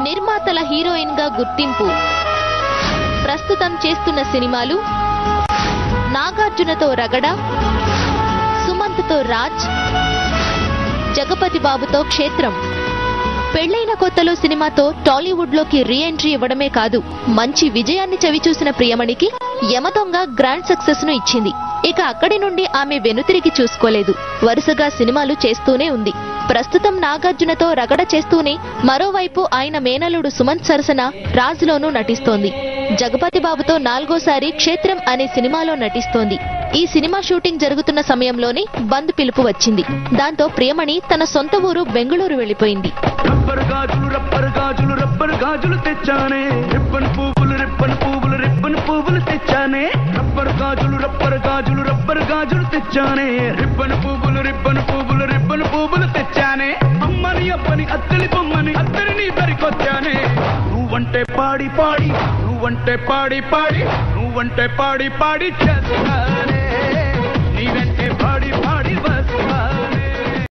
నిర్మాతల హీరోయిన్ గా గుర్తింపు. ప్రస్తుతం చేస్తున్న సినిమాలు నాగార్జునతో రగడ, సుమంత్తో రాజ్, జగపతి బాబుతో క్షేత్రం. పెళ్లైన కొత్తలో సినిమాతో టాలీవుడ్ లోకి రీ ఎంట్రీ ఇవ్వడమే కాదు, మంచి విజయాన్ని చవిచూసిన ప్రియమణికి యమదొంగ గ్రాండ్ సక్సెస్ ను ఇచ్చింది. ఇక అక్కడి నుండి ఆమె వెనుతిరిగి చూసుకోలేదు. వరుసగా సినిమాలు చేస్తూనే ఉంది. ప్రస్తుతం నాగార్జునతో రగడ చేస్తూనే మరోవైపు ఆయన మేనలుడు సుమంత్ సరసన రాజ్లోనూ నటిస్తోంది. జగపతి బాబుతో 4వసారి క్షేత్రం అనే సినిమాలో నటిస్తోంది. ఈ సినిమా షూటింగ్ జరుగుతున్న సమయంలోనే బంద్ పిలుపు వచ్చింది. దాంతో ప్రియమణి తన సొంత ఊరు బెంగళూరు వెళ్లిపోయింది. నువ్వంటే పాడి పాడి, నువ్వంటే పాడి పాడి, నువ్వంటే పాడి పాడి చేస్తానే.